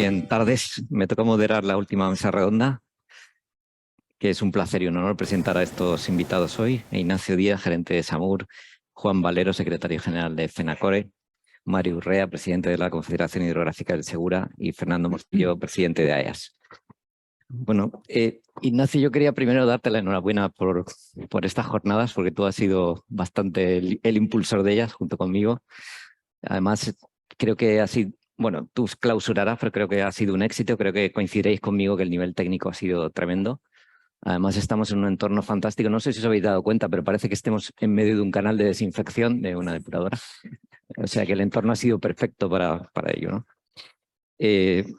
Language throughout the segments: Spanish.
Buenas tardes. Me toca moderar la última mesa redonda, que es un placer y un honor presentar a estos invitados hoy. Ignacio Díaz, gerente de SAMUR, Juan Valero, secretario general de FENACORE, Mario Urrea, presidente de la Confederación Hidrográfica del Segura, y Fernando Mostillo, presidente de AEAS. Bueno, Ignacio, yo quería primero darte la enhorabuena por estas jornadas, porque tú has sido bastante el impulsor de ellas junto conmigo. Además, creo que ha sido, bueno, tú clausurarás, pero creo que ha sido un éxito. Creo que coincidiréis conmigo que el nivel técnico ha sido tremendo. Además, estamos en un entorno fantástico. No sé si os habéis dado cuenta, pero parece que estemos en medio de un canal de desinfección de una depuradora. O sea que el entorno ha sido perfecto para ello, ¿no?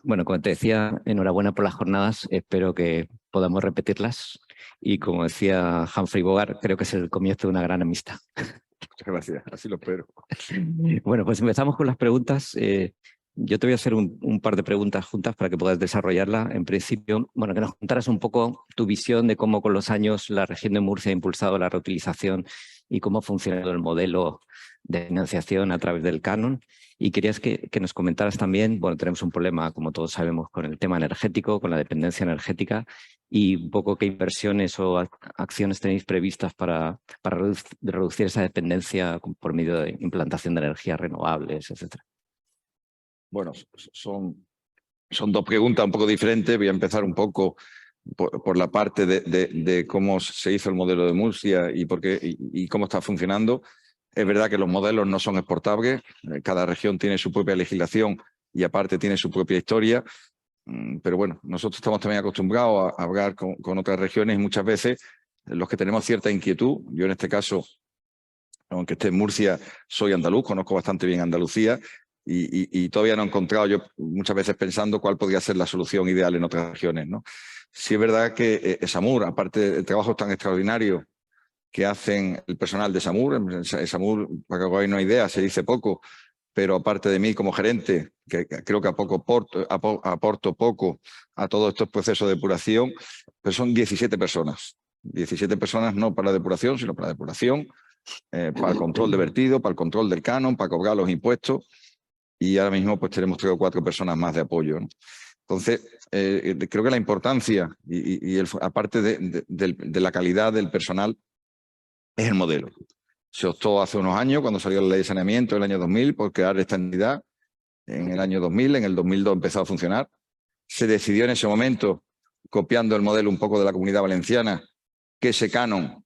Bueno, como te decía, enhorabuena por las jornadas. Espero que podamos repetirlas. Y como decía Humphrey Bogart, creo que es el comienzo de una gran amistad. Muchas gracias, así lo espero. Bueno, pues empezamos con las preguntas. Yo te voy a hacer un par de preguntas juntas para que puedas desarrollarla. En principio, bueno, que nos contaras un poco tu visión de cómo con los años la región de Murcia ha impulsado la reutilización y cómo ha funcionado el modelo de financiación a través del canon. Y querías que nos comentaras también, bueno, tenemos un problema, como todos sabemos, con el tema energético, con la dependencia energética, y un poco qué inversiones o acciones tenéis previstas para reducir esa dependencia por medio de implantación de energías renovables, etcétera. Bueno, son dos preguntas un poco diferentes. Voy a empezar un poco por la parte de cómo se hizo el modelo de Murcia y, por qué, y cómo está funcionando. Es verdad que los modelos no son exportables. Cada región tiene su propia legislación y aparte tiene su propia historia. Pero bueno, nosotros estamos también acostumbrados a hablar con otras regiones y muchas veces los que tenemos cierta inquietud, yo en este caso, aunque esté en Murcia, soy andaluz, conozco bastante bien Andalucía y todavía no he encontrado yo muchas veces pensando cuál podría ser la solución ideal en otras regiones, ¿no? Sí es verdad que SAMUR, aparte del trabajo tan extraordinario que hacen el personal de SAMUR, SAMUR, para que hagáis una idea, se dice poco, pero aparte de mí como gerente, que creo que aporto poco a todos estos procesos de depuración, pues son 17 personas. 17 personas no para la depuración, sino para la depuración, para el control de vertido, para el control del canon, para cobrar los impuestos, y ahora mismo pues tenemos 3 o 4 personas más de apoyo, ¿no? Entonces, creo que la importancia, aparte de la calidad del personal, es el modelo. Se optó hace unos años, cuando salió la ley de saneamiento, en el año 2000, por crear esta entidad. En el año 2000, en el 2002 empezó a funcionar. Se decidió en ese momento, copiando el modelo un poco de la Comunidad Valenciana, que ese canon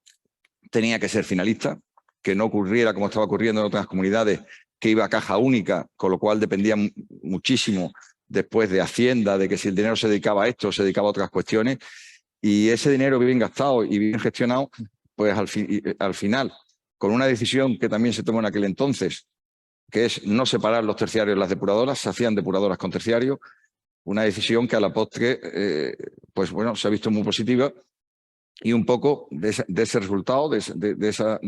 tenía que ser finalista, que no ocurriera como estaba ocurriendo en otras comunidades, que iba a caja única, con lo cual dependía muchísimo después de Hacienda, de que si el dinero se dedicaba a esto, se dedicaba a otras cuestiones. Y ese dinero bien gastado y bien gestionado, pues al final, con una decisión que también se tomó en aquel entonces, que es no separar los terciarios de las depuradoras, se hacían depuradoras con terciarios, una decisión que a la postre, pues bueno, se ha visto muy positiva, y un poco de ese resultado, de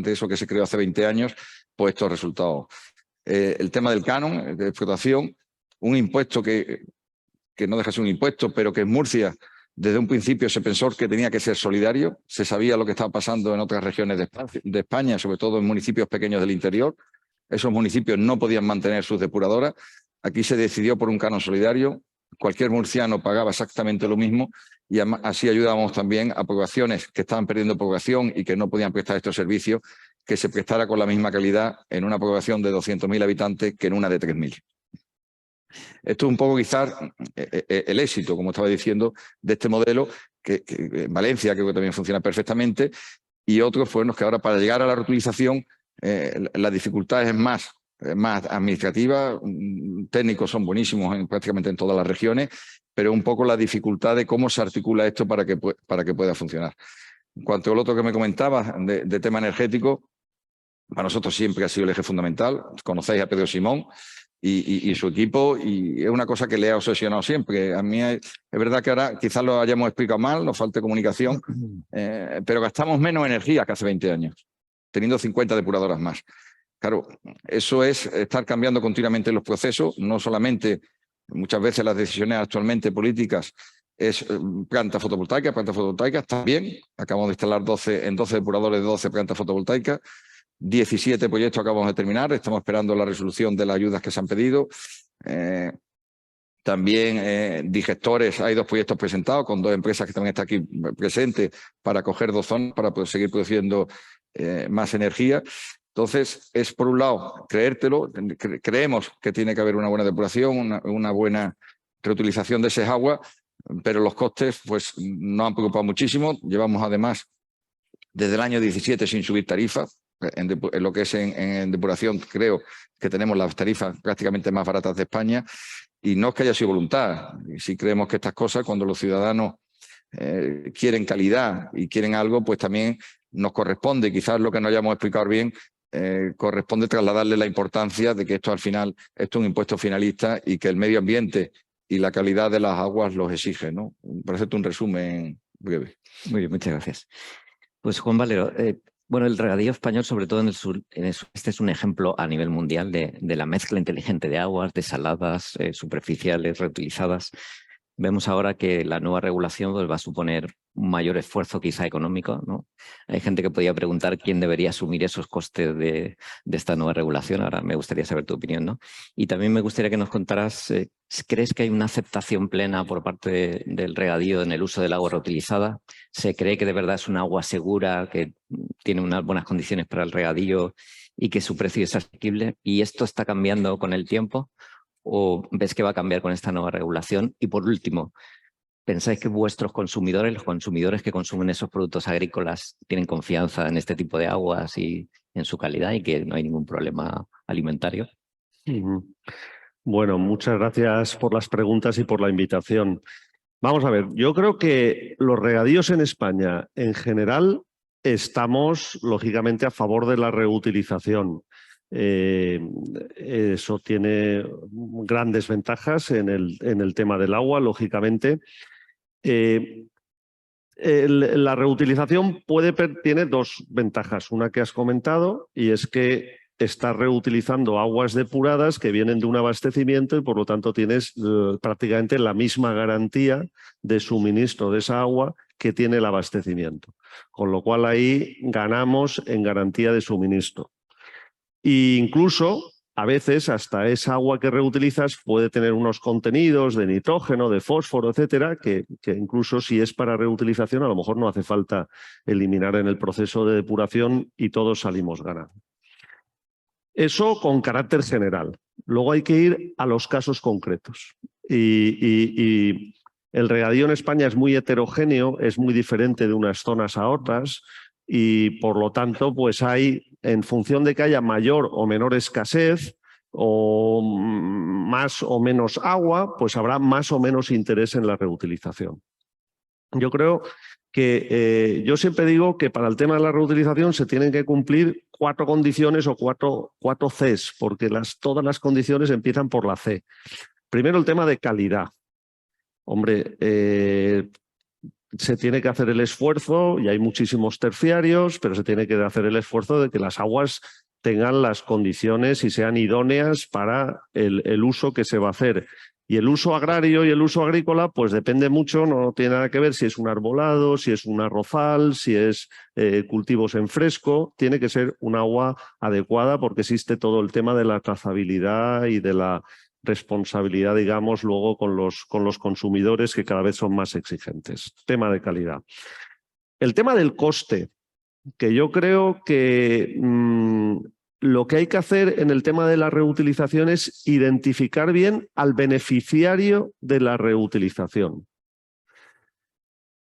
eso que se creó hace 20 años, pues estos resultados. El tema del canon, de explotación, un impuesto que no deja de ser un impuesto, pero que en Murcia desde un principio se pensó que tenía que ser solidario. Se sabía lo que estaba pasando en otras regiones de España, sobre todo en municipios pequeños del interior. Esos municipios no podían mantener sus depuradoras. Aquí se decidió por un canon solidario. Cualquier murciano pagaba exactamente lo mismo y así ayudábamos también a poblaciones que estaban perdiendo población y que no podían prestar estos servicios, que se prestara con la misma calidad en una población de 200.000 habitantes que en una de 3.000. Esto es un poco quizás el éxito, como estaba diciendo, de este modelo, que en Valencia creo que también funciona perfectamente, y otros fueron los que ahora para llegar a la reutilización la dificultad es más administrativa. Técnicos son buenísimos prácticamente en todas las regiones, pero un poco la dificultad de cómo se articula esto para que pueda funcionar. En cuanto al otro que me comentabas de tema energético, para nosotros siempre ha sido el eje fundamental. Conocéis a Pedro Simón y su equipo, y es una cosa que le ha obsesionado siempre. A mí es verdad que ahora quizás lo hayamos explicado mal, nos falta comunicación, pero gastamos menos energía que hace 20 años, teniendo 50 depuradoras más. Claro, eso es estar cambiando continuamente los procesos, no solamente muchas veces las decisiones actualmente políticas es plantas fotovoltaicas también. Acabamos de instalar 12 depuradores de 12 plantas fotovoltaicas. 17 proyectos acabamos de terminar, estamos esperando la resolución de las ayudas que se han pedido. También digestores, hay 2 proyectos presentados con 2 empresas que también están aquí presentes para coger 2 zonas para poder seguir produciendo más energía. Entonces, es por un lado creértelo, creemos que tiene que haber una buena depuración, una buena reutilización de esas aguas, pero los costes pues nos han preocupado muchísimo. Llevamos además desde el año 17 sin subir tarifas. En lo que es en depuración, creo que tenemos las tarifas prácticamente más baratas de España, y no es que haya sido voluntad. Si creemos que estas cosas, cuando los ciudadanos quieren calidad y quieren algo, pues también nos corresponde, quizás lo que no hayamos explicado bien, corresponde trasladarle la importancia de que esto al final es un impuesto finalista y que el medio ambiente y la calidad de las aguas los exige, ¿no? Por hacerte un resumen breve. Muy bien, muchas gracias. Pues Juan Valero, bueno, el regadío español, sobre todo en el sur, este es un ejemplo a nivel mundial de la mezcla inteligente de aguas, desaladas, superficiales, reutilizadas. Vemos ahora que la nueva regulación pues, va a suponer un mayor esfuerzo quizá económico, ¿no? Hay gente que podría preguntar quién debería asumir esos costes de esta nueva regulación. Ahora me gustaría saber tu opinión, ¿no? Y también me gustaría que nos contaras, ¿crees que hay una aceptación plena por parte del regadío en el uso del agua reutilizada? ¿Se cree que de verdad es un agua segura, que tiene unas buenas condiciones para el regadío y que su precio es asequible? ¿Y esto está cambiando con el tiempo? ¿O ves que va a cambiar con esta nueva regulación? Y por último, ¿pensáis que vuestros consumidores, los consumidores que consumen esos productos agrícolas, tienen confianza en este tipo de aguas y en su calidad y que no hay ningún problema alimentario? Bueno, muchas gracias por las preguntas y por la invitación. Vamos a ver, yo creo que los regadíos en España en general estamos lógicamente a favor de la reutilización. Eso tiene grandes ventajas en el tema del agua, lógicamente. La reutilización tiene 2 ventajas. Una que has comentado, y es que estás reutilizando aguas depuradas que vienen de un abastecimiento y por lo tanto tienes prácticamente la misma garantía de suministro de esa agua que tiene el abastecimiento. Con lo cual ahí ganamos en garantía de suministro. E incluso, a veces, hasta esa agua que reutilizas puede tener unos contenidos de nitrógeno, de fósforo, etcétera, que incluso si es para reutilización, a lo mejor no hace falta eliminar en el proceso de depuración y todos salimos ganando. Eso con carácter general. Luego hay que ir a los casos concretos. Y el regadío en España es muy heterogéneo, es muy diferente de unas zonas a otras. Y por lo tanto, pues hay, en función de que haya mayor o menor escasez o más o menos agua, pues habrá más o menos interés en la reutilización. Yo creo que yo siempre digo que para el tema de la reutilización se tienen que cumplir 4 condiciones o 4 Cs, porque todas las condiciones empiezan por la C. Primero, el tema de calidad. Hombre, se tiene que hacer el esfuerzo, y hay muchísimos terciarios, pero se tiene que hacer el esfuerzo de que las aguas tengan las condiciones y sean idóneas para el uso que se va a hacer. Y el uso agrario y el uso agrícola, pues depende mucho, no tiene nada que ver si es un arbolado, si es un arrozal, si es cultivos en fresco. Tiene que ser un agua adecuada porque existe todo el tema de la trazabilidad y de la responsabilidad, digamos, luego con los consumidores, que cada vez son más exigentes. Tema de calidad. El tema del coste, que yo creo que lo que hay que hacer en el tema de la reutilización es identificar bien al beneficiario de la reutilización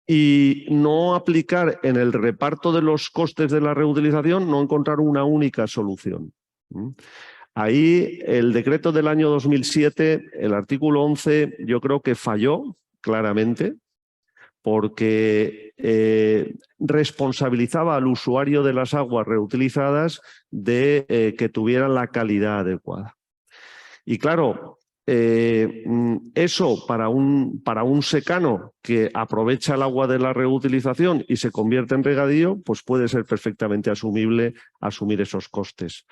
y no aplicar en el reparto de los costes de la reutilización, no encontrar una única solución. Ahí el decreto del año 2007, el artículo 11, yo creo que falló claramente porque responsabilizaba al usuario de las aguas reutilizadas de que tuvieran la calidad adecuada. Y claro, eso para un secano que aprovecha el agua de la reutilización y se convierte en regadío, pues puede ser perfectamente asumible asumir esos costes.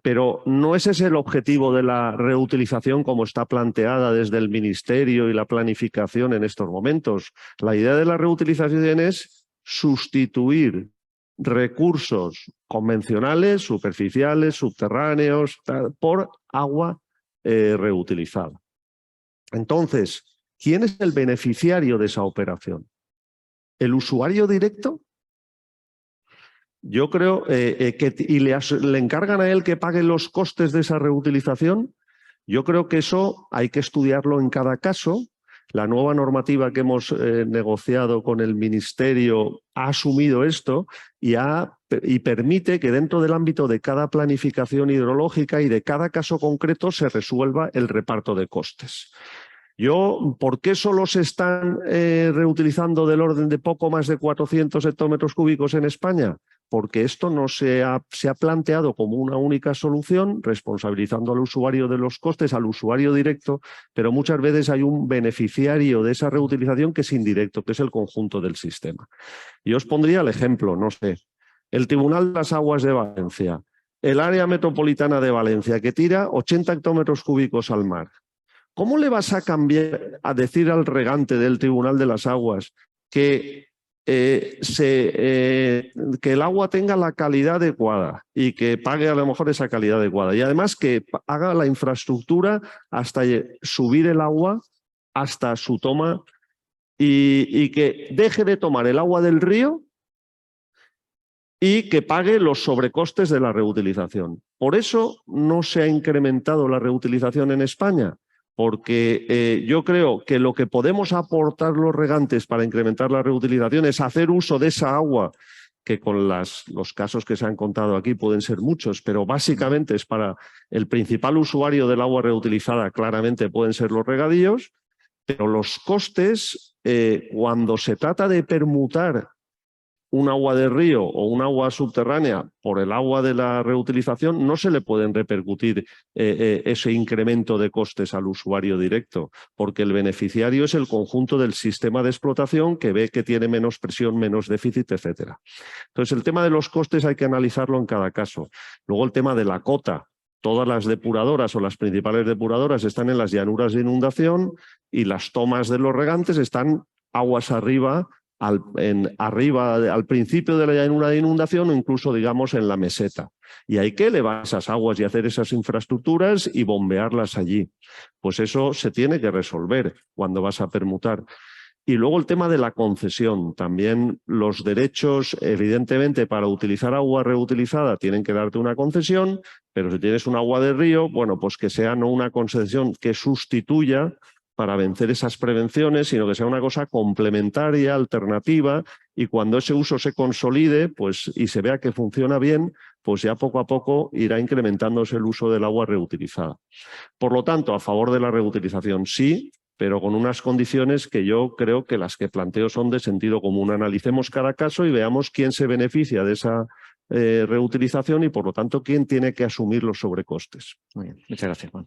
Pero no ese es el objetivo de la reutilización como está planteada desde el Ministerio y la planificación en estos momentos. La idea de la reutilización es sustituir recursos convencionales, superficiales, subterráneos, por agua reutilizada. Entonces, ¿quién es el beneficiario de esa operación? ¿El usuario directo? Yo creo y le encargan a él que pague los costes de esa reutilización. Yo creo que eso hay que estudiarlo en cada caso. La nueva normativa que hemos negociado con el Ministerio ha asumido esto y permite que dentro del ámbito de cada planificación hidrológica y de cada caso concreto se resuelva el reparto de costes. ¿Por qué solo se están reutilizando del orden de poco más de 400 hectómetros cúbicos en España? Porque esto no se ha planteado como una única solución, responsabilizando al usuario de los costes, al usuario directo, pero muchas veces hay un beneficiario de esa reutilización que es indirecto, que es el conjunto del sistema. Yo os pondría el ejemplo, no sé, el Tribunal de las Aguas de Valencia, el área metropolitana de Valencia, que tira 80 hectómetros cúbicos al mar. ¿Cómo le vas a cambiar a decir al regante del Tribunal de las Aguas que el agua tenga la calidad adecuada y que pague a lo mejor esa calidad adecuada? Y además que haga la infraestructura hasta subir el agua hasta su toma y que deje de tomar el agua del río y que pague los sobrecostes de la reutilización. Por eso no se ha incrementado la reutilización en España, porque yo creo que lo que podemos aportar los regantes para incrementar la reutilización es hacer uso de esa agua, que con los casos que se han contado aquí pueden ser muchos, pero básicamente es para el principal usuario del agua reutilizada, claramente pueden ser los regadíos, pero los costes, cuando se trata de permutar un agua de río o un agua subterránea por el agua de la reutilización, no se le pueden repercutir ese incremento de costes al usuario directo, porque el beneficiario es el conjunto del sistema de explotación que ve que tiene menos presión, menos déficit, etc. Entonces, el tema de los costes hay que analizarlo en cada caso. Luego, el tema de la cota. Todas las depuradoras o las principales depuradoras están en las llanuras de inundación y las tomas de los regantes están aguas arriba, al principio de la llanura de inundación o incluso, digamos, en la meseta. Y hay que elevar esas aguas y hacer esas infraestructuras y bombearlas allí. Pues eso se tiene que resolver cuando vas a permutar. Y luego el tema de la concesión. También los derechos, evidentemente, para utilizar agua reutilizada tienen que darte una concesión, pero si tienes un agua de río, bueno, pues que sea no una concesión que sustituya para vencer esas prevenciones, sino que sea una cosa complementaria, alternativa, y cuando ese uso se consolide pues, y se vea que funciona bien, pues ya poco a poco irá incrementándose el uso del agua reutilizada. Por lo tanto, a favor de la reutilización sí, pero con unas condiciones que yo creo que las que planteo son de sentido común. Analicemos cada caso y veamos quién se beneficia de esa reutilización y, por lo tanto, quién tiene que asumir los sobrecostes. Muy bien, muchas gracias, Juan.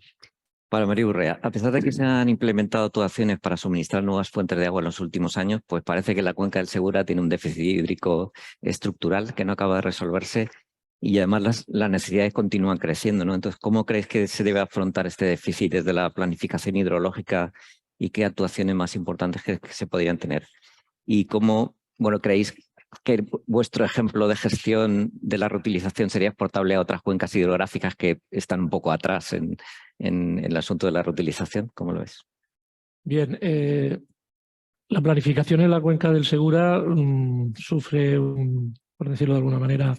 Para María Urrea, a pesar de que se han implementado actuaciones para suministrar nuevas fuentes de agua en los últimos años, pues parece que la cuenca del Segura tiene un déficit hídrico estructural que no acaba de resolverse y además las necesidades continúan creciendo, ¿no? Entonces, ¿cómo crees que se debe afrontar este déficit desde la planificación hidrológica y qué actuaciones más importantes que se podrían tener? Y cómo, bueno, creéis que vuestro ejemplo de gestión de la reutilización sería exportable a otras cuencas hidrográficas que están un poco atrás en el asunto de la reutilización. ¿Cómo lo ves? Bien, la planificación en la cuenca del Segura sufre, por decirlo de alguna manera,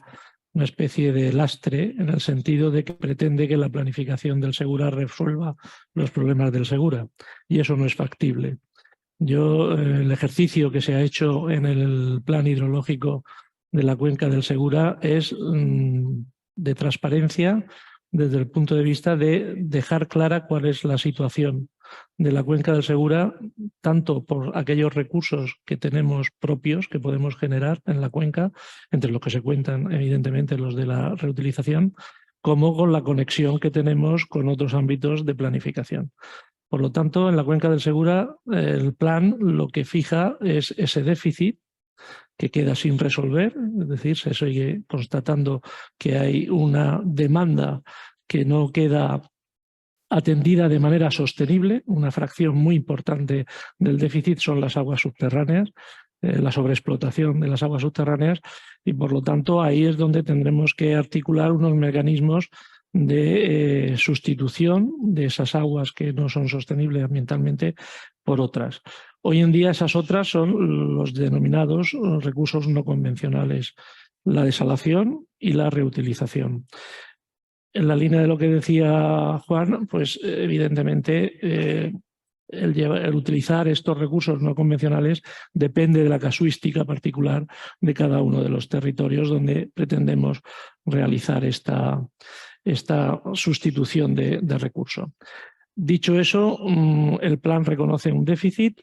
una especie de lastre en el sentido de que pretende que la planificación del Segura resuelva los problemas del Segura, y eso no es factible. El ejercicio que se ha hecho en el plan hidrológico de la cuenca del Segura es de transparencia desde el punto de vista de dejar clara cuál es la situación de la cuenca del Segura, tanto por aquellos recursos que tenemos propios que podemos generar en la cuenca, entre los que se cuentan evidentemente los de la reutilización, como con la conexión que tenemos con otros ámbitos de planificación. Por lo tanto, en la cuenca del Segura, el plan lo que fija es ese déficit que queda sin resolver, es decir, se sigue constatando que hay una demanda que no queda atendida de manera sostenible. Una fracción muy importante del déficit son las aguas subterráneas, la sobreexplotación de las aguas subterráneas, y por lo tanto ahí es donde tendremos que articular unos mecanismos de sustitución de esas aguas que no son sostenibles ambientalmente por otras. Hoy en día esas otras son los denominados recursos no convencionales, la desalación y la reutilización. En la línea de lo que decía Juan, pues evidentemente el utilizar estos recursos no convencionales depende de la casuística particular de cada uno de los territorios donde pretendemos realizar esta sustitución de recurso. Dicho eso, el plan reconoce un déficit,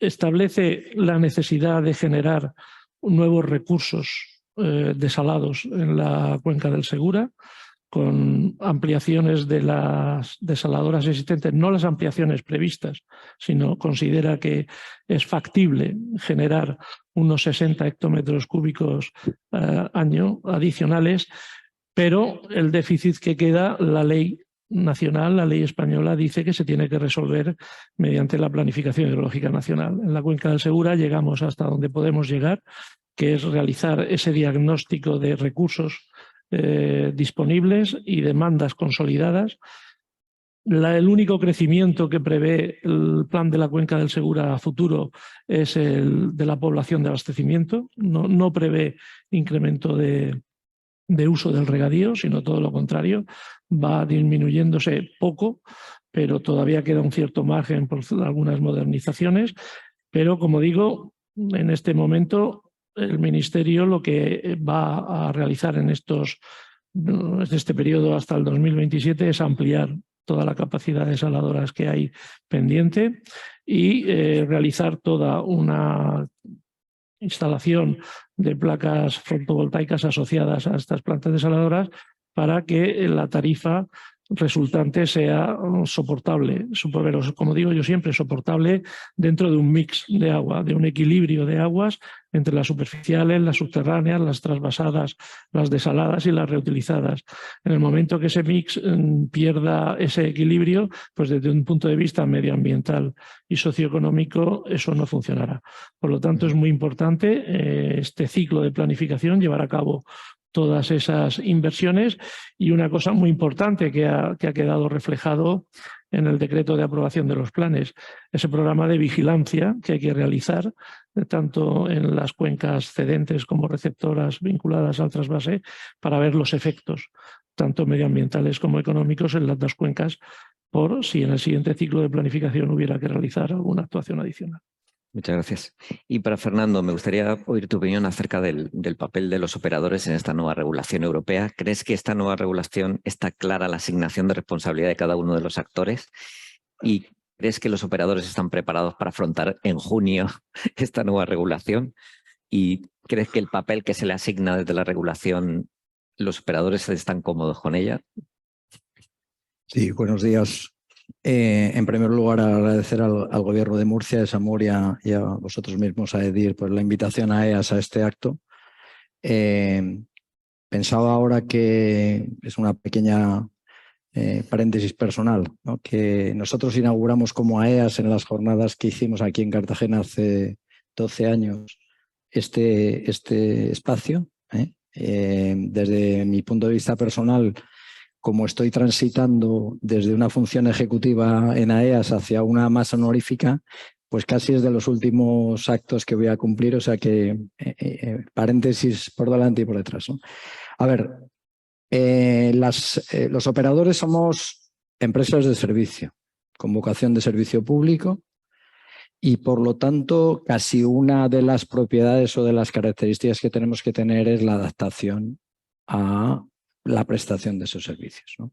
establece la necesidad de generar nuevos recursos desalados en la cuenca del Segura, con ampliaciones de las desaladoras existentes, no las ampliaciones previstas, sino considera que es factible generar unos 60 hectómetros cúbicos año adicionales, pero el déficit que queda, la ley nacional, la ley española, dice que se tiene que resolver mediante la planificación hidrológica nacional. En la cuenca del Segura llegamos hasta donde podemos llegar, que es realizar ese diagnóstico de recursos disponibles y demandas consolidadas. El único crecimiento que prevé el plan de la cuenca del Segura a futuro es el de la población de abastecimiento. No prevé incremento de uso del regadío, sino todo lo contrario, va disminuyéndose poco, pero todavía queda un cierto margen por algunas modernizaciones. Pero, como digo, en este momento el Ministerio lo que va a realizar en este periodo hasta el 2027 es ampliar toda la capacidad de desaladoras que hay pendiente y realizar toda una instalación de placas fotovoltaicas asociadas a estas plantas desaladoras para que la tarifa resultante sea soportable, pero como digo yo siempre, soportable dentro de un mix de agua, de un equilibrio de aguas entre las superficiales, las subterráneas, las trasvasadas, las desaladas y las reutilizadas. En el momento que ese mix pierda ese equilibrio, pues desde un punto de vista medioambiental y socioeconómico eso no funcionará. Por lo tanto, es muy importante este ciclo de planificación, llevar a cabo todas esas inversiones, y una cosa muy importante que ha quedado reflejado en el decreto de aprobación de los planes, ese programa de vigilancia que hay que realizar tanto en las cuencas cedentes como receptoras vinculadas al trasvase para ver los efectos tanto medioambientales como económicos en las dos cuencas, por si en el siguiente ciclo de planificación hubiera que realizar alguna actuación adicional. Muchas gracias. Y para Fernando, me gustaría oír tu opinión acerca del papel de los operadores en esta nueva regulación europea. ¿Crees que esta nueva regulación está clara la asignación de responsabilidad de cada uno de los actores? ¿Y crees que los operadores están preparados para afrontar en junio esta nueva regulación? ¿Y crees que el papel que se le asigna desde la regulación, los operadores están cómodos con ella? Sí, buenos días. En primer lugar, agradecer al Gobierno de Murcia, a Samur y a vosotros mismos, a EDIR, pues la invitación a EAS a este acto. Pensaba ahora que es una pequeña paréntesis personal, ¿no? Que nosotros inauguramos como AEAS en las jornadas que hicimos aquí en Cartagena hace 12 años este espacio. Desde mi punto de vista personal, como estoy transitando desde una función ejecutiva en AEAS hacia una más honorífica, pues casi es de los últimos actos que voy a cumplir, o sea que paréntesis por delante y por detrás, ¿no? A ver, los operadores somos empresas de servicio, con vocación de servicio público, y por lo tanto casi una de las propiedades o de las características que tenemos que tener es la adaptación a la prestación de esos servicios, ¿no?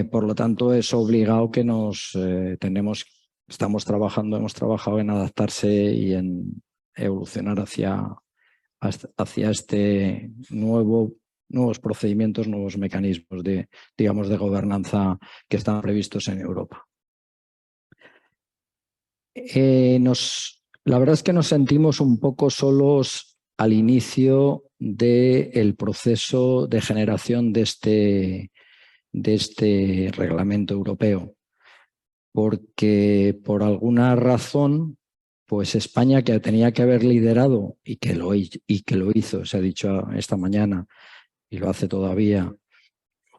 Por lo tanto, es obligado que hemos trabajado en adaptarse y en evolucionar hacia este nuevos procedimientos, nuevos mecanismos de gobernanza que están previstos en Europa. La verdad es que nos sentimos un poco solos al inicio del proceso de generación de este reglamento europeo, porque por alguna razón, pues España, que tenía que haber liderado y que lo hizo, se ha dicho esta mañana y lo hace todavía,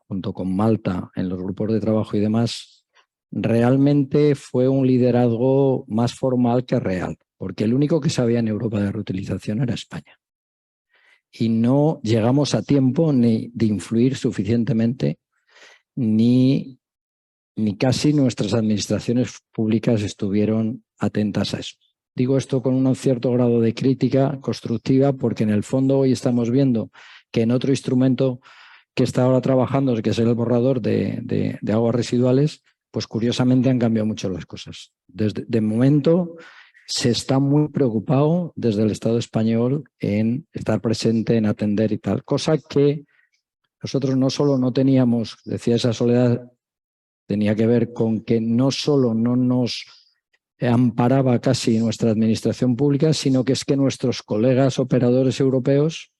junto con Malta en los grupos de trabajo y demás, realmente fue un liderazgo más formal que real, porque el único que sabía en Europa de reutilización era España. Y no llegamos a tiempo ni de influir suficientemente, ni casi nuestras administraciones públicas estuvieron atentas a eso. Digo esto con un cierto grado de crítica constructiva, porque en el fondo hoy estamos viendo que en otro instrumento que está ahora trabajando, que es el borrador de aguas residuales, pues curiosamente han cambiado mucho las cosas. De momento se está muy preocupado desde el Estado español en estar presente, en atender y tal, cosa que nosotros no solo no teníamos, decía esa Soledad, tenía que ver con que no solo no nos amparaba casi nuestra administración pública, sino que es que nuestros colegas operadores europeos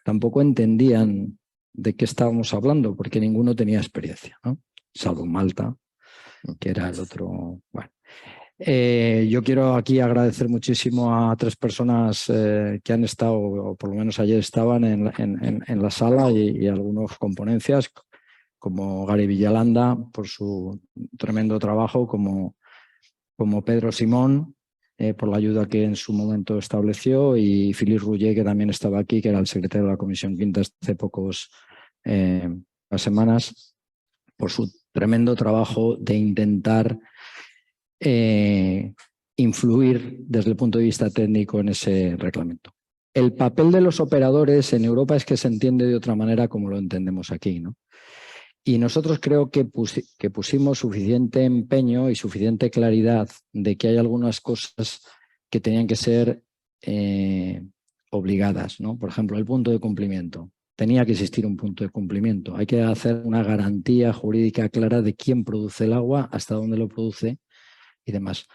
tampoco entendían de qué estábamos hablando, porque ninguno tenía experiencia, ¿no? Salvo Malta, que era el otro. Bueno. Yo quiero aquí agradecer muchísimo a 3 personas que han estado, o por lo menos ayer estaban en la sala y algunos con ponencias, como Gary Villalanda por su tremendo trabajo, como Pedro Simón por la ayuda que en su momento estableció, y Philippe Rouget, que también estaba aquí, que era el secretario de la Comisión Quinta hace pocas semanas, por su tremendo trabajo de intentar influir desde el punto de vista técnico en ese reglamento. El papel de los operadores en Europa es que se entiende de otra manera como lo entendemos aquí, ¿no? Y nosotros creo que pusimos suficiente empeño y suficiente claridad de que hay algunas cosas que tenían que ser obligadas, ¿no? Por ejemplo, el punto de cumplimiento. Tenía que existir un punto de cumplimiento. Hay que hacer una garantía jurídica clara de quién produce el agua, hasta dónde lo produce y demás.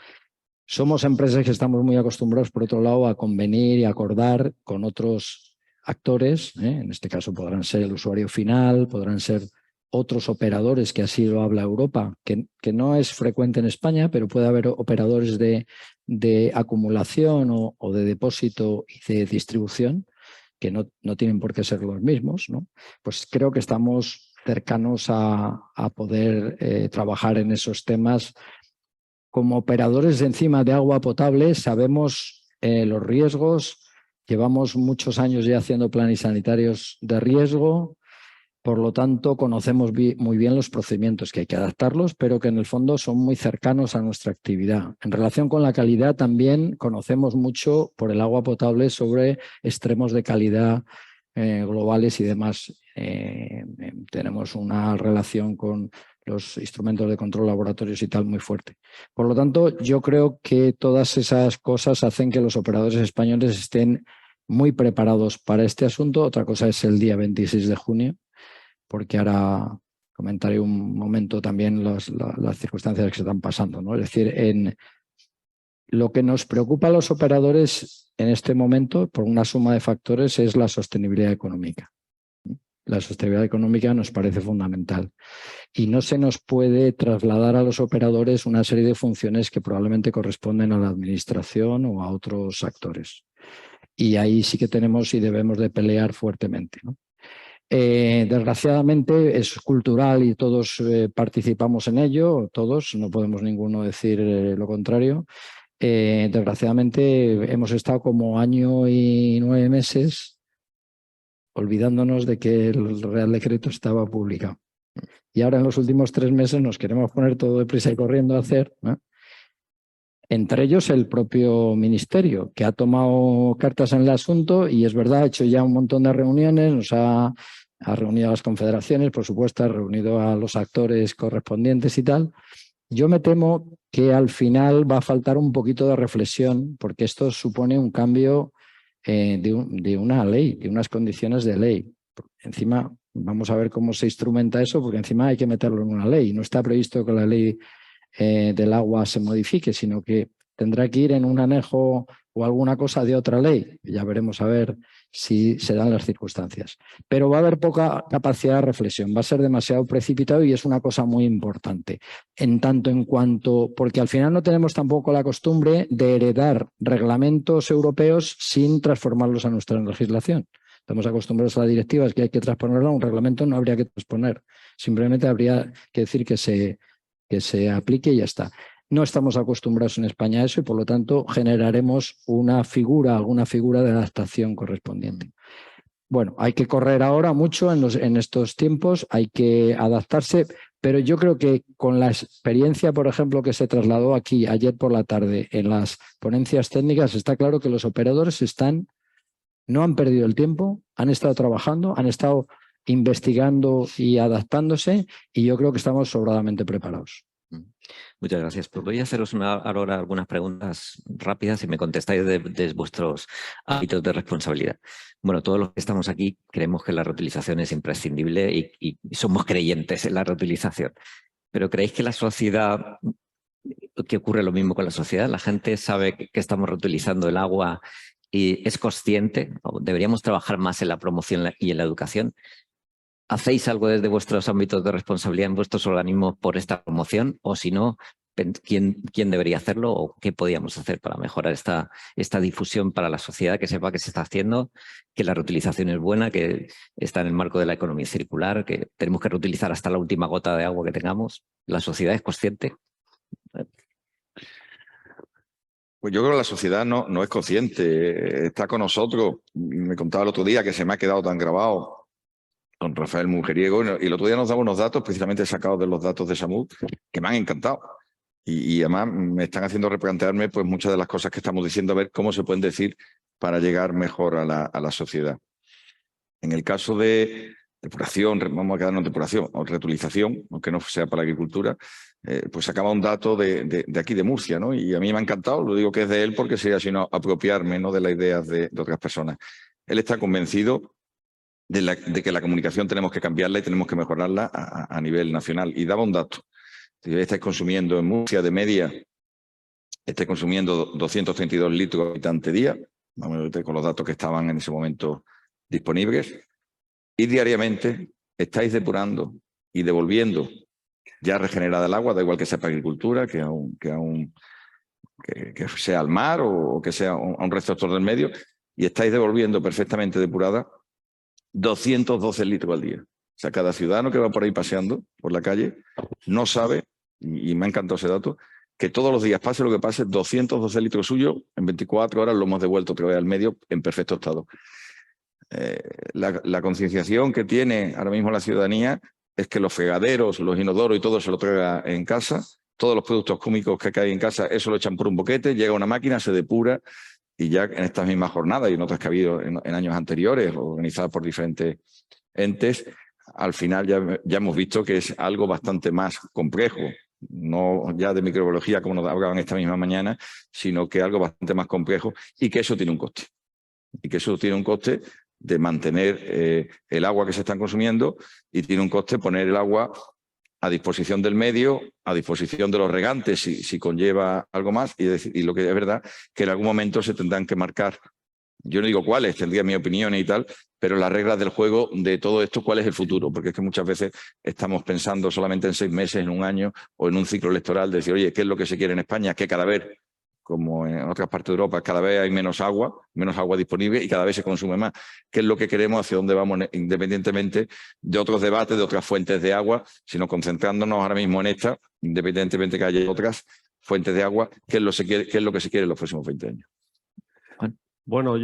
Somos empresas que estamos muy acostumbrados, por otro lado, a convenir y acordar con otros actores, en este caso podrán ser el usuario final, podrán ser otros operadores, que así lo habla Europa, que no es frecuente en España, pero puede haber operadores de acumulación o de depósito y de distribución, que no tienen por qué ser los mismos, ¿no? Pues creo que estamos cercanos a poder trabajar en esos temas. Como operadores de encima de agua potable sabemos los riesgos, llevamos muchos años ya haciendo planes sanitarios de riesgo, por lo tanto conocemos muy bien los procedimientos, que hay que adaptarlos, pero que en el fondo son muy cercanos a nuestra actividad. En relación con la calidad también conocemos mucho por el agua potable sobre extremos de calidad globales y demás. Tenemos una relación con los instrumentos de control laboratorios y tal muy fuerte. Por lo tanto, yo creo que todas esas cosas hacen que los operadores españoles estén muy preparados para este asunto. Otra cosa es el día 26 de junio, porque ahora comentaré un momento también las circunstancias que se están pasando, ¿no? Es decir, lo que nos preocupa a los operadores en este momento, por una suma de factores, es la sostenibilidad económica. La sostenibilidad económica nos parece fundamental. Y no se nos puede trasladar a los operadores una serie de funciones que probablemente corresponden a la administración o a otros actores. Y ahí sí que tenemos y debemos de pelear fuertemente, ¿no? Desgraciadamente es cultural y todos participamos en ello, todos, no podemos ninguno decir lo contrario. Desgraciadamente hemos estado como 1 año y 9 meses olvidándonos de que el Real Decreto estaba publicado. Y ahora en los últimos 3 meses nos queremos poner todo deprisa y corriendo a hacer, ¿no? Entre ellos el propio Ministerio, que ha tomado cartas en el asunto y es verdad, ha hecho ya un montón de reuniones, nos ha reunido a las confederaciones, por supuesto, ha reunido a los actores correspondientes y tal. Yo me temo que al final va a faltar un poquito de reflexión, porque esto supone un cambio de una ley, de unas condiciones de ley. Encima, vamos a ver cómo se instrumenta eso, porque encima hay que meterlo en una ley. No está previsto que la ley del agua se modifique, sino que tendrá que ir en un anejo o alguna cosa de otra ley. Ya veremos a ver si se dan las circunstancias. Pero va a haber poca capacidad de reflexión, va a ser demasiado precipitado y es una cosa muy importante. En tanto en cuanto, porque al final no tenemos tampoco la costumbre de heredar reglamentos europeos sin transformarlos a nuestra legislación. Estamos acostumbrados a las directivas que hay que transponerla, un reglamento no habría que transponer. Simplemente habría que decir que se aplique y ya está. No estamos acostumbrados en España a eso y por lo tanto generaremos alguna figura de adaptación correspondiente. Bueno, hay que correr ahora mucho en estos tiempos, hay que adaptarse, pero yo creo que con la experiencia, por ejemplo, que se trasladó aquí ayer por la tarde en las ponencias técnicas, está claro que los operadores no han perdido el tiempo, han estado trabajando, han estado investigando y adaptándose y yo creo que estamos sobradamente preparados. Muchas gracias. Pues voy a haceros ahora algunas preguntas rápidas y me contestáis de vuestros ámbitos de responsabilidad. Bueno, todos los que estamos aquí creemos que la reutilización es imprescindible y somos creyentes en la reutilización. Pero ¿creéis que la sociedad, que ocurre lo mismo con la sociedad? ¿La gente sabe que estamos reutilizando el agua y es consciente? ¿O deberíamos trabajar más en la promoción y en la educación? ¿Hacéis algo desde vuestros ámbitos de responsabilidad en vuestros organismos por esta promoción? O si no, ¿quién debería hacerlo o qué podríamos hacer para mejorar esta difusión para la sociedad, que sepa que se está haciendo, que la reutilización es buena, que está en el marco de la economía circular, que tenemos que reutilizar hasta la última gota de agua que tengamos? ¿La sociedad es consciente? Pues yo creo que la sociedad no es consciente, está con nosotros. Me contaba el otro día que se me ha quedado tan grabado con Rafael Mujeriego, y el otro día nos daba unos datos, precisamente sacados de los datos de SAMUR, que me han encantado. Y además me están haciendo replantearme pues, muchas de las cosas que estamos diciendo, a ver cómo se pueden decir para llegar mejor a la sociedad. En el caso de depuración, vamos a quedarnos en depuración o reutilización, aunque no sea para la agricultura, pues sacaba un dato de aquí de Murcia, ¿no? Y a mí me ha encantado, lo digo que es de él porque sería sino apropiarme, ¿no?, de las ideas de otras personas. Él está convencido de que la comunicación tenemos que cambiarla y tenemos que mejorarla a nivel nacional. Y daba un dato. Si estáis consumiendo en Murcia de media, estáis consumiendo 232 litros por habitante día, vamos con los datos que estaban en ese momento disponibles, y diariamente estáis depurando y devolviendo ya regenerada el agua, da igual que sea para agricultura, que sea al mar o que sea a un receptor del medio, y estáis devolviendo perfectamente depurada 212 litros al día. O sea, cada ciudadano que va por ahí paseando por la calle no sabe, y me ha encantado ese dato, que todos los días, pase lo que pase, 212 litros suyos, en 24 horas lo hemos devuelto otra vez al medio en perfecto estado. La concienciación que tiene ahora mismo la ciudadanía es que los fregaderos, los inodoros y todo se lo traiga en casa, todos los productos químicos que caen en casa, eso lo echan por un boquete, llega una máquina, se depura. Y ya en estas mismas jornadas y en otras que ha habido en años anteriores, organizadas por diferentes entes, al final ya hemos visto que es algo bastante más complejo, no ya de microbiología como nos hablaban esta misma mañana, sino que algo bastante más complejo y que eso tiene un coste. Y que eso tiene un coste de mantener el agua que se están consumiendo y tiene un coste poner el agua a disposición del medio, a disposición de los regantes si conlleva algo más, y lo que es verdad que en algún momento se tendrán que marcar, yo no digo cuáles, tendría mi opinión y tal, pero las reglas del juego de todo esto, cuál es el futuro, porque es que muchas veces estamos pensando solamente en 6 meses, en un año o en un ciclo electoral, de decir, oye, ¿qué es lo que se quiere en España? Que cada vez, como en otras partes de Europa, cada vez hay menos agua disponible y cada vez se consume más. ¿Qué es lo que queremos, hacia dónde vamos, independientemente de otros debates, de otras fuentes de agua, sino concentrándonos ahora mismo en esta, independientemente que haya otras fuentes de agua, qué es lo que se quiere en los próximos 20 años? Bueno,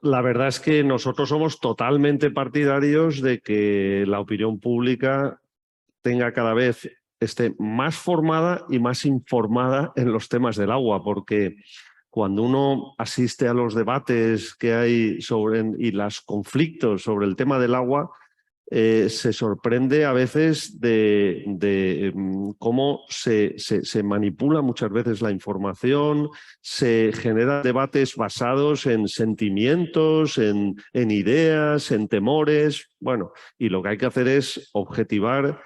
la verdad es que nosotros somos totalmente partidarios de que la opinión pública tenga cada vez esté más formada y más informada en los temas del agua, porque cuando uno asiste a los debates que hay y los conflictos sobre el tema del agua, se sorprende a veces de cómo se manipula muchas veces la información, se generan debates basados en sentimientos, en ideas, en temores. Bueno, y lo que hay que hacer es objetivar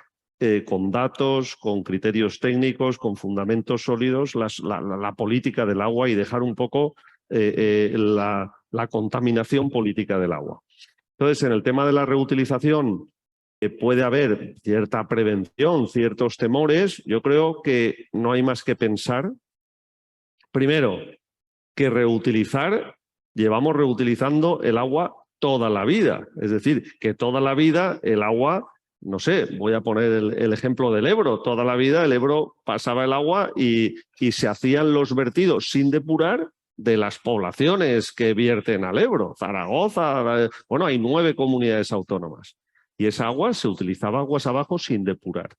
con datos, con criterios técnicos, con fundamentos sólidos, la política del agua y dejar un poco la contaminación política del agua. Entonces, en el tema de la reutilización puede haber cierta prevención, ciertos temores. Yo creo que no hay más que pensar, primero, que llevamos reutilizando el agua toda la vida. Es decir, que toda la vida el agua no sé, voy a poner el ejemplo del Ebro. Toda la vida el Ebro pasaba el agua y se hacían los vertidos sin depurar de las poblaciones que vierten al Ebro. Zaragoza, bueno, hay 9 comunidades autónomas. Y esa agua se utilizaba aguas abajo sin depurar.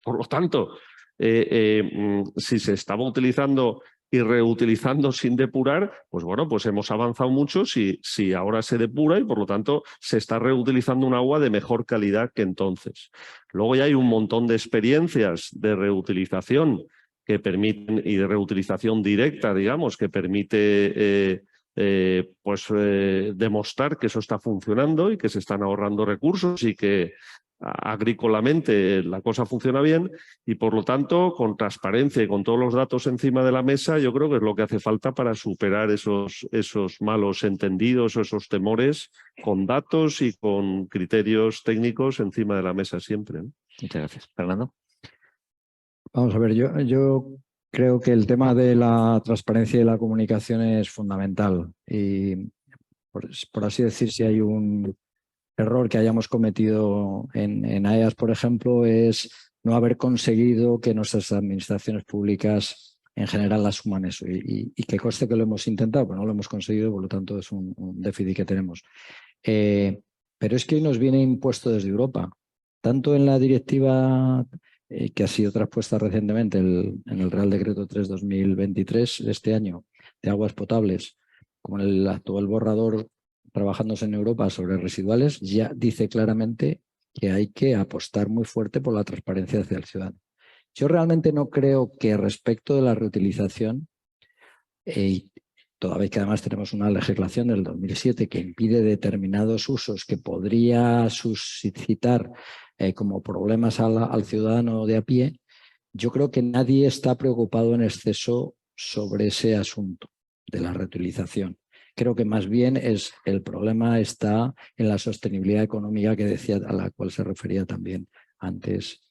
Por lo tanto, si se estaba utilizando y reutilizando sin depurar, pues bueno, pues hemos avanzado mucho si ahora se depura y por lo tanto se está reutilizando un agua de mejor calidad que entonces. Luego ya hay un montón de experiencias de reutilización que permiten, y de reutilización directa, digamos, que permite demostrar que eso está funcionando y que se están ahorrando recursos y que agrícolamente la cosa funciona bien, y por lo tanto con transparencia y con todos los datos encima de la mesa yo creo que es lo que hace falta para superar esos malos entendidos o esos temores, con datos y con criterios técnicos encima de la mesa siempre, ¿no? Muchas gracias. Fernando. Vamos a ver, yo creo que el tema de la transparencia y la comunicación es fundamental y por así decir, si hay un error que hayamos cometido en AEAS, por ejemplo, es no haber conseguido que nuestras administraciones públicas en general asuman eso y que conste que lo hemos intentado, pero no lo hemos conseguido, por lo tanto es un déficit que tenemos. Pero es que hoy nos viene impuesto desde Europa, tanto en la directiva que ha sido traspuesta recientemente en el Real Decreto 3/2023 de este año de aguas potables, como en el actual borrador trabajándose en Europa sobre residuales, ya dice claramente que hay que apostar muy fuerte por la transparencia hacia el ciudadano. Yo realmente no creo que respecto de la reutilización, toda vez que además tenemos una legislación del 2007 que impide determinados usos que podría suscitar como problemas al ciudadano de a pie, yo creo que nadie está preocupado en exceso sobre ese asunto de la reutilización. Creo que más bien el problema está en la sostenibilidad económica que decía, a la cual se refería también antes,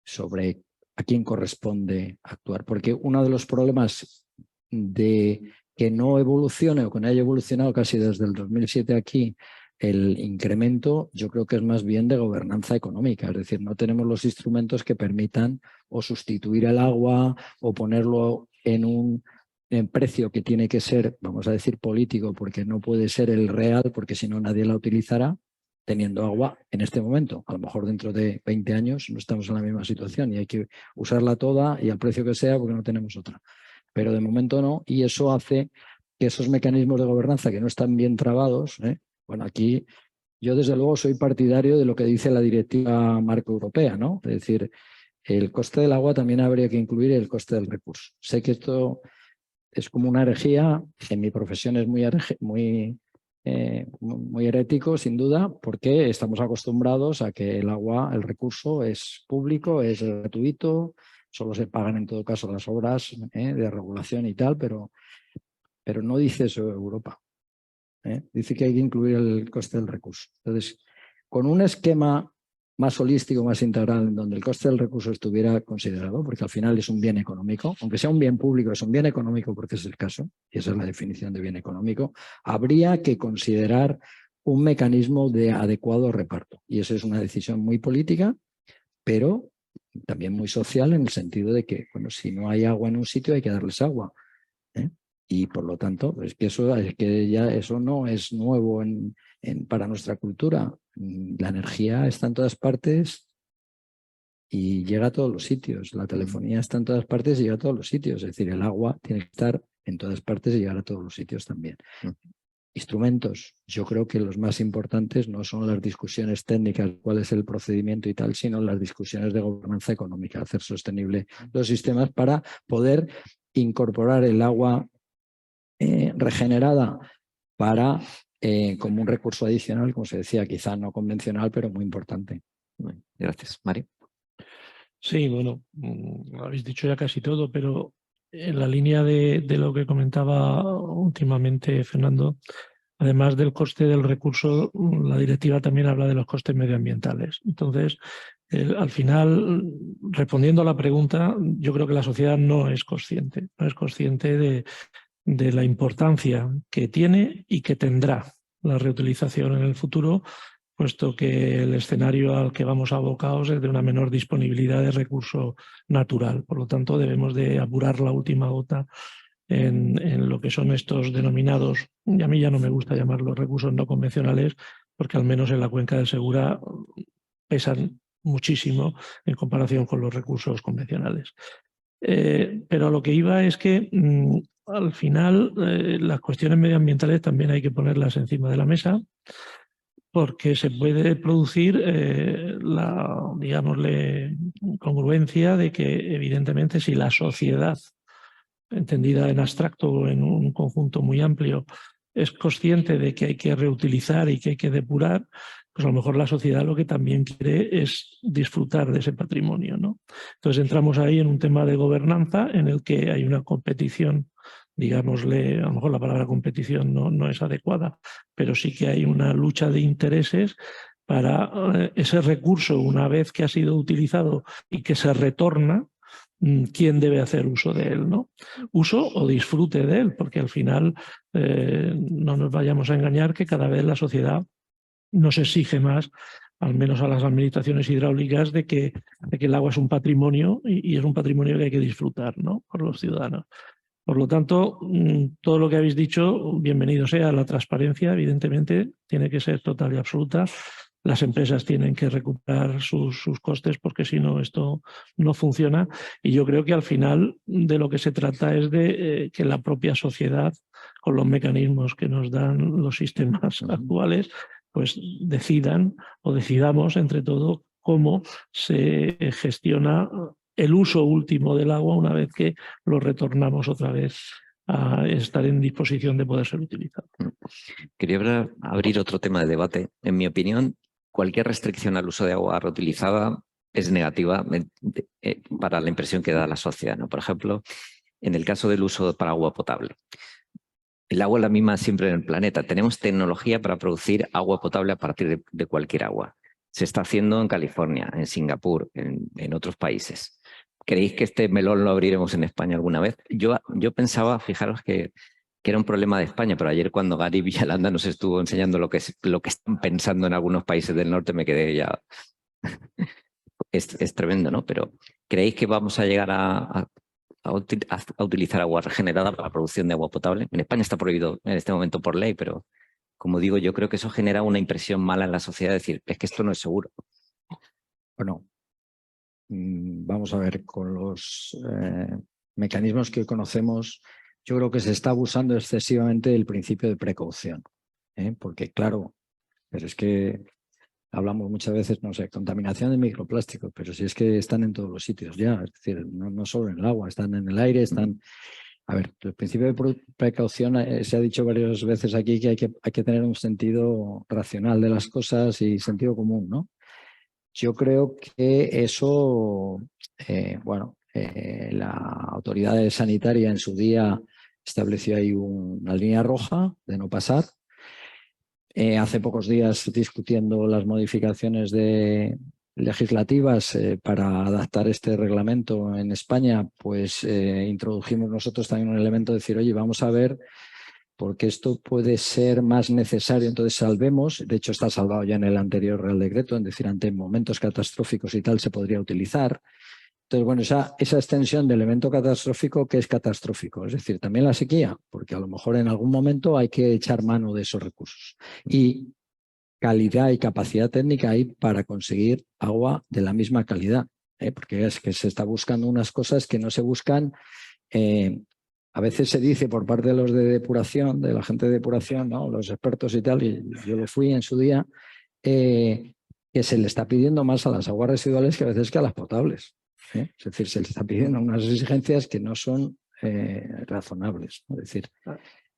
sobre a quién corresponde actuar. Porque uno de los problemas de que no evolucione o que no haya evolucionado casi desde el 2007 aquí el incremento, yo creo que es más bien de gobernanza económica. Es decir, no tenemos los instrumentos que permitan o sustituir el agua o ponerlo en precio que tiene que ser, vamos a decir, político, porque no puede ser el real, porque si no nadie la utilizará, teniendo agua en este momento. A lo mejor dentro de 20 años no estamos en la misma situación y hay que usarla toda y al precio que sea porque no tenemos otra. Pero de momento no, y eso hace que esos mecanismos de gobernanza que no están bien trabados, bueno, aquí yo desde luego soy partidario de lo que dice la directiva marco europea, ¿no? Es decir, el coste del agua también habría que incluir el coste del recurso. Sé que esto es como una herejía, en mi profesión es muy herético, sin duda, porque estamos acostumbrados a que el agua, el recurso es público, es gratuito, solo se pagan en todo caso las obras de regulación y tal, pero no dice eso Europa. Dice que hay que incluir el coste del recurso. Entonces, con un esquema más holístico, más integral, en donde el coste del recurso estuviera considerado, porque al final es un bien económico, aunque sea un bien público, es un bien económico porque es el caso, y esa es la definición de bien económico, habría que considerar un mecanismo de adecuado reparto. Y eso es una decisión muy política, pero también muy social, en el sentido de que, bueno, si no hay agua en un sitio hay que darles agua. Y por lo tanto, es que eso no es nuevo para nuestra cultura. La energía está en todas partes y llega a todos los sitios. La telefonía está en todas partes y llega a todos los sitios. Es decir, el agua tiene que estar en todas partes y llegar a todos los sitios también. Instrumentos, yo creo que los más importantes no son las discusiones técnicas, cuál es el procedimiento y tal, sino las discusiones de gobernanza económica, hacer sostenible los sistemas para poder incorporar el agua regenerada para como un recurso adicional, como se decía, quizá no convencional, pero muy importante. Gracias. Mari. Sí, bueno, habéis dicho ya casi todo, pero en la línea de lo que comentaba últimamente Fernando, además del coste del recurso, la directiva también habla de los costes medioambientales. Entonces, al final, respondiendo a la pregunta, yo creo que la sociedad no es consciente de la importancia que tiene y que tendrá la reutilización en el futuro puesto que el escenario al que vamos abocados es de una menor disponibilidad de recurso natural. Por lo tanto, debemos de apurar la última gota en lo que son estos denominados, y a mí ya no me gusta llamarlos recursos no convencionales, porque al menos en la cuenca del Segura pesan muchísimo en comparación con los recursos convencionales. Pero a lo que iba es que al final las cuestiones medioambientales también hay que ponerlas encima de la mesa, porque se puede producir la, digámosle, congruencia de que evidentemente si la sociedad, entendida en abstracto o en un conjunto muy amplio, es consciente de que hay que reutilizar y que hay que depurar, pues a lo mejor la sociedad lo que también quiere es disfrutar de ese patrimonio, ¿no? Entonces entramos ahí en un tema de gobernanza en el que hay una competición, digámosle, a lo mejor la palabra competición no es adecuada, pero sí que hay una lucha de intereses para ese recurso, una vez que ha sido utilizado y que se retorna, quién debe hacer uso de él, ¿no? Uso o disfrute de él, porque al final no nos vayamos a engañar que cada vez la sociedad nos exige más, al menos a las administraciones hidráulicas, de que el agua es un patrimonio y es un patrimonio que hay que disfrutar, ¿no?, por los ciudadanos. Por lo tanto, todo lo que habéis dicho, bienvenido sea. La transparencia, evidentemente, tiene que ser total y absoluta. Las empresas tienen que recuperar sus costes, porque si no, esto no funciona. Y yo creo que al final de lo que se trata es de que la propia sociedad, con los mecanismos que nos dan los sistemas actuales, pues decidan o decidamos entre todo cómo se gestiona el uso último del agua una vez que lo retornamos otra vez a estar en disposición de poder ser utilizado. Quería abrir otro tema de debate. En mi opinión, cualquier restricción al uso de agua reutilizada es negativa para la impresión que da la sociedad, ¿no? Por ejemplo, en el caso del uso para agua potable. El agua es la misma siempre en el planeta. Tenemos tecnología para producir agua potable a partir de cualquier agua. Se está haciendo en California, en Singapur, en otros países. ¿Creéis que este melón lo abriremos en España alguna vez? Yo pensaba, fijaros que era un problema de España, pero ayer cuando Gary Villalanda nos estuvo enseñando lo que están pensando en algunos países del norte, me quedé ya... es tremendo, ¿no? Pero ¿creéis que vamos a llegar a utilizar agua regenerada para la producción de agua potable? En España está prohibido en este momento por ley, pero como digo, yo creo que eso genera una impresión mala en la sociedad, de decir, es que esto no es seguro. Bueno, vamos a ver, con los mecanismos que conocemos, yo creo que se está abusando excesivamente del principio de precaución, porque claro, pero es que hablamos muchas veces, no sé, contaminación de microplásticos, pero si es que están en todos los sitios ya, es decir, no solo en el agua, están en el aire, están... A ver, el principio de precaución se ha dicho varias veces aquí que hay que tener un sentido racional de las cosas y sentido común, ¿no? Yo creo que eso, la autoridad sanitaria en su día estableció ahí una línea roja de no pasar. Hace pocos días, discutiendo las modificaciones legislativas para adaptar este reglamento en España, pues introdujimos nosotros también un elemento de decir, oye, vamos a ver, porque esto puede ser más necesario, entonces salvemos, de hecho está salvado ya en el anterior Real Decreto, es decir, ante momentos catastróficos y tal se podría utilizar. Entonces, bueno, esa extensión de elemento catastrófico, ¿qué es catastrófico? Es decir, también la sequía, porque a lo mejor en algún momento hay que echar mano de esos recursos. Y calidad y capacidad técnica hay para conseguir agua de la misma calidad, porque es que se está buscando unas cosas que no se buscan. A veces se dice por parte de los de depuración, de la gente de depuración, ¿no?, los expertos y tal, y yo lo fui en su día, que se le está pidiendo más a las aguas residuales que a veces que a las potables. Es decir, se le está pidiendo unas exigencias que no son razonables, ¿no? Es decir,